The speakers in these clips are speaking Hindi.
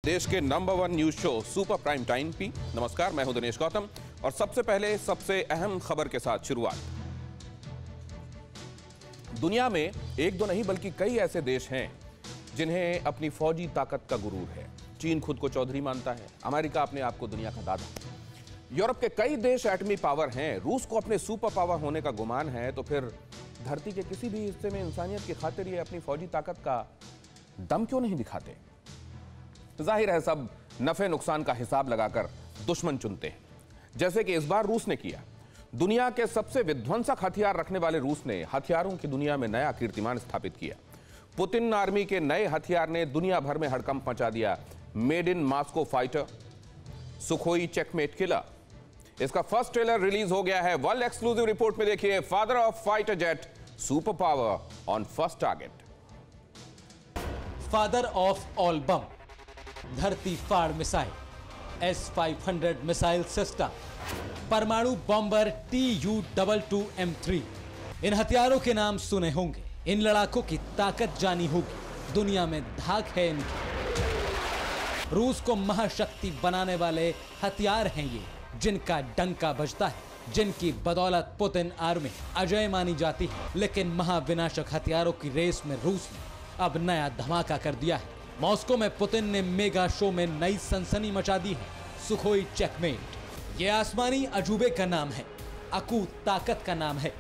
देश के number 1 news show super prime time पे। नमस्कार, मैं हूं दिनेश गौतम और सबसे पहले सबसे अहम खबर के साथ शुरुआत। दुनिया में एक दो नहीं बल्कि कई ऐसे देश हैं जिन्हें अपनी फौजी ताकत का गुरूर है। चीन खुद को चौधरी मानता है, अमेरिका अपने आप को दुनिया का दादा, यूरोप के कई देश एटमी पावर हैं, रूस को अपने सुपर पावर होने का गुमान है, तो फिर धरती के किसी भी हिस्से में इंसानियत की खातिर ये अपनी फौजी ताकत का दम क्यों नहीं दिखाते? जाहिर है सब नफे नुकसान का हिसाब लगाकर दुश्मन चुनते हैं, जैसे कि इस बार रूस ने किया। दुनिया के सबसे विध्वंसक हथियार रखने वाले रूस ने हथियारों की दुनिया में नया कीर्तिमान स्थापित किया। पुतिन आर्मी के नए हथियार ने दुनिया भर में हड़कंप मचा दिया। Made in Moscow fighter Sukhoi checkmate killer, इसका फर्स्ट ट्रेलर रिलीज हो गया है। वर्ल्ड एक्सक्लूसिव रिपोर्ट में देखिए father of fighter jet super power on first target. Father of all bomb, धरती फाड़ मिसाइल, S-500 मिसाइल सिस्टम, परमाणु बॉम्बर TU-22M3। इन हथियारों के नाम सुने होंगे, इन लड़ाकों की ताकत जानी होगी, दुनिया में धाक है इनकी। रूस को महाशक्ति बनाने वाले हथियार हैं ये, जिनका डंका बजता है, जिनकी बदौलत पुतिन आर्मी अजय मानी जाती है। लेकिन महाविनाशक हथियारों की रेस में रूस ने अब नया धमाका कर दिया है। मॉस्को में पुतिन ने मेगा शो में नई सनसनी मचा दी है। सुखोई चेकमेट, ये आसमानी अजूबे का नाम है, अकू ताकत का नाम है,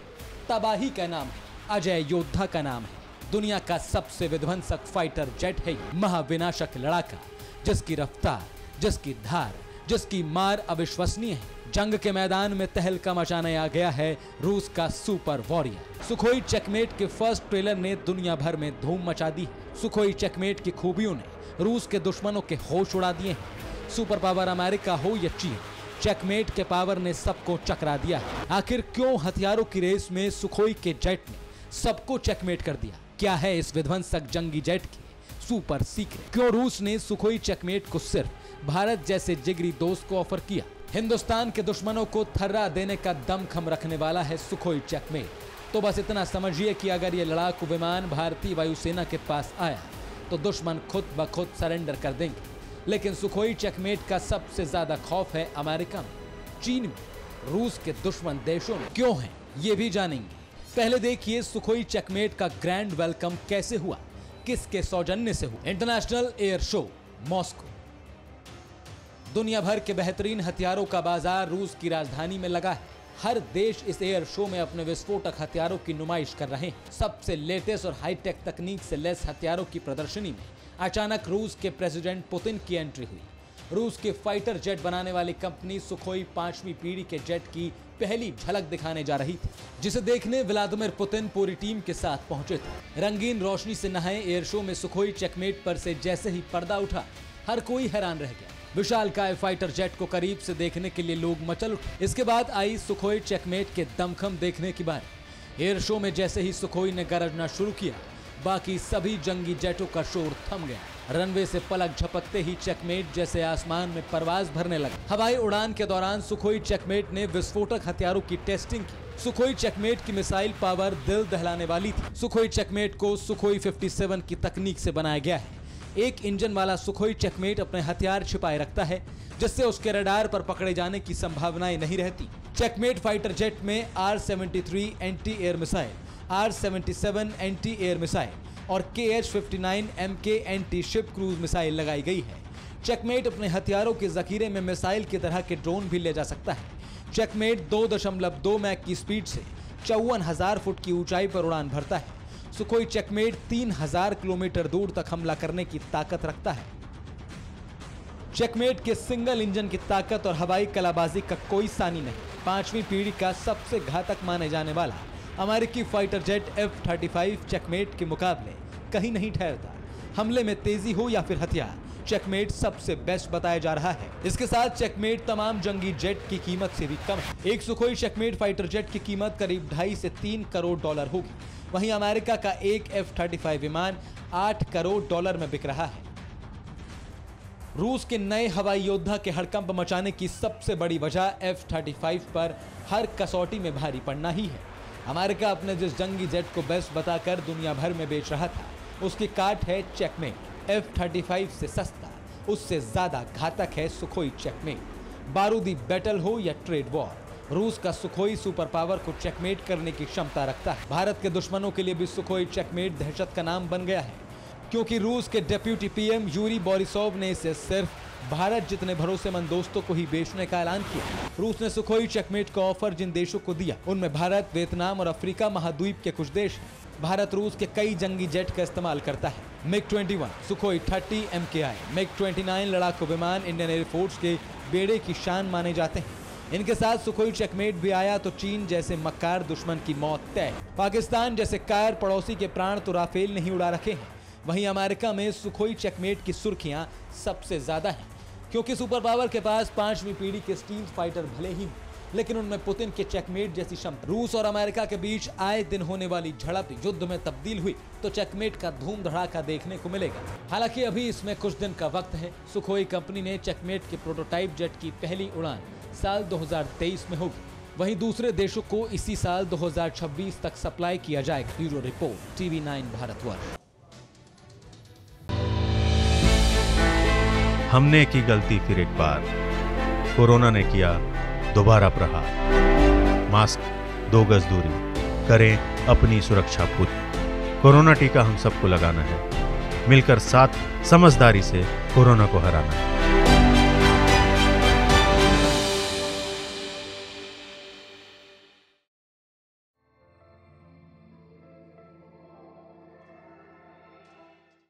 तबाही का नाम है, अजय योद्धा का नाम है। दुनिया का सबसे विध्वंसक फाइटर जेट है ये महाविनाशक लड़ाका, जिसकी रफ्तार, जिसकी धार, जिसकी मार अविश्वसनीय है। जंग के मैदान में तहलका मचाने आ गया है रूस का सुपर वॉरियर। सुखोई चेकमेट के फर्स्ट ट्रेलर ने दुनिया भर में धूम मचा दी है। सुखोई चेकमेट की खूबियों ने रूस के दुश्मनों के होश उड़ा दिए हैं। सुपर पावर अमेरिका हो या चीन, चेकमेट के पावर ने सबको चकरा दिया है। आखिर क्यों हथियारों की रेस में सुखोई के जेट ने सबको चेकमेट कर दिया? क्या है इस विध्वंसक जंगी जेट की सुपर सीक्रेट? क्यों रूस ने सुखोई चेकमेट को सिर्फ भारत जैसे जिगरी दोस्त को ऑफर किया? हिंदुस्तान के दुश्मनों को थर्रा देने का दमखम रखने वाला है सुखोई चेकमेट। तो बस इतना समझिए कि अगर ये लड़ाकू विमान भारतीय वायुसेना के पास आया तो दुश्मन खुद ब खुद सरेंडर कर देंगे। लेकिन सुखोई चेकमेट का सबसे ज्यादा खौफ है अमेरिका में, चीन में, रूस के दुश्मन देशों में। क्यों है ये भी जानेंगे। पहले देखिए सुखोई चेकमेट का ग्रैंड वेलकम कैसे हुआ, किसके सौजन्य से हुआ। International air show Moscow. दुनिया भर के बेहतरीन हथियारों का बाजार रूस की राजधानी में लगा है। हर देश इस एयर शो में अपने विस्फोटक हथियारों की नुमाइश कर रहे हैं। सबसे लेटेस्ट और हाईटेक तकनीक से लैस हथियारों की प्रदर्शनी में अचानक रूस के प्रेसिडेंट पुतिन की एंट्री हुई। रूस के फाइटर जेट बनाने वाली कंपनी सुखोई 5वीं पीढ़ी के जेट की पहली झलक दिखाने जा रही थी, जिसे देखने व्लादिमीर पुतिन पूरी टीम के साथ पहुंचे थे। रंगीन रोशनी से नहाए एयर शो में सुखोई चेकमेट पर से जैसे ही पर्दा उठा, हर कोई हैरान रह गया। विशालकाय फाइटर जेट को करीब से देखने के लिए लोग मचल उठे। इसके बाद आई सुखोई चेकमेट के दमखम देखने की बारी। एयर शो में जैसे ही सुखोई ने गरजना शुरू किया, बाकी सभी जंगी जेटों का शोर थम गया। रनवे से पलक झपकते ही चेकमेट जैसे आसमान में परवाज भरने लगा। हवाई उड़ान के दौरान सुखोई चेकमेट ने विस्फोटक हथियारों की टेस्टिंग की। सुखोई चेकमेट की मिसाइल पावर दिल दहलाने वाली थी। सुखोई चेकमेट को सुखोई 57 की तकनीक से बनाया गया है। एक इंजन वाला सुखोई चेकमेट अपने हथियार छिपाए रखता है, जिससे उसके रडार पर पकड़े जाने की संभावनाएं नहीं रहती। चेकमेट फाइटर जेट में R-73 anti air missile, R-77 anti air missile और KH-59 MK anti ship cruise missile लगाई गई है। चेकमेट अपने हथियारों के जखीरे में मिसाइल की तरह के ड्रोन भी ले जा सकता है। चेकमेट 2.2 मैक की स्पीड से 54,000 फुट की ऊंचाई पर उड़ान भरता है। सुखोई चेकमेट 3,000 किलोमीटर दूर तक हमला करने की ताकत रखता है। चेकमेट के सिंगल इंजन की ताकत और हवाई कलाबाजी का कोई सानी नहीं। 5वीं पीढ़ी का सबसे घातक माने जाने वाला अमेरिकी फाइटर जेट F-35 चेकमेट के मुकाबले कहीं नहीं ठहरता। हमले में तेजी हो या फिर हथियार, चेकमेट सबसे बेस्ट बताया जा रहा है। इसके साथ चेकमेट तमाम जंगी जेट की कीमत से भी कम है। एक सुखोई चेकमेट फाइटर जेट की कीमत करीब 2.5 से 3 करोड़ डॉलर होगी। वहीं अमेरिका का एक F-35 विमान 8 करोड़ डॉलर में बिक रहा है। रूस के नए हवाई योद्धा के हड़कंप मचाने की सबसे बड़ी वजह F-35 पर हर कसौटी में भारी पड़ना ही है। अमेरिका अपने जिस जंगी जेट को बेस्ट बताकर दुनिया भर में बेच रहा था, उसकी काट है चेकमेट। F-35 से सस्ता, उससे ज्यादा घातक है सुखोई चेकमेट। बारूदी बैटल हो या ट्रेड वॉर, रूस का सुखोई सुपर पावर को चेकमेट करने की क्षमता रखता है। भारत के दुश्मनों के लिए भी सुखोई चेकमेट दहशत का नाम बन गया है, क्योंकि रूस के डिप्टी पीएम यूरी बोरिसोव ने इसे सिर्फ भारत जितने भरोसेमंद दोस्तों को ही बेचने का ऐलान किया। रूस ने सुखोई चेकमेट का ऑफर जिन देशों को दिया उनमें भारत, वियतनाम और अफ्रीका महाद्वीप के कुछ देश हैं। भारत रूस के कई जंगी जेट का इस्तेमाल करता है। मिग-21, सुखोई 30 MKI, मिग-29 लड़ाकू विमान इंडियन एयरफोर्स के बेड़े की शान माने जाते हैं। इनके साथ सुखोई चेकमेट भी आया तो चीन जैसे मक्कार दुश्मन की मौत तय। पाकिस्तान जैसे कायर पड़ोसी के प्राण तो राफेल नहीं उड़ा रखे हैं। वहीं अमेरिका में सुखोई चेकमेट की सुर्खियां सबसे ज्यादा हैं, क्योंकि सुपर पावर के पास 5वीं पीढ़ी के स्टील फाइटर भले ही, लेकिन उनमें पुतिन के चेकमेट जैसी क्षमता। रूस और अमेरिका के बीच आए दिन होने वाली झड़प युद्ध में तब्दील हुई तो चेकमेट का धूम धड़ाका देखने को मिलेगा। हालांकि अभी इसमें कुछ दिन का वक्त है। सुखोई कंपनी ने चेकमेट के प्रोटोटाइप जेट की पहली उड़ान साल 2023 में होगी। वहीं दूसरे देशों को इसी साल 2026 तक सप्लाई किया जाएगा। Bureau report, TV9 Bharatvarsh. हमने की गलती फिर एक बार, कोरोना ने किया दोबारा प्रहार। मास्क, 2 गज दूरी, करें अपनी सुरक्षा पूरी। कोरोना टीका हम सबको लगाना है, मिलकर साथ समझदारी से कोरोना को हराना है।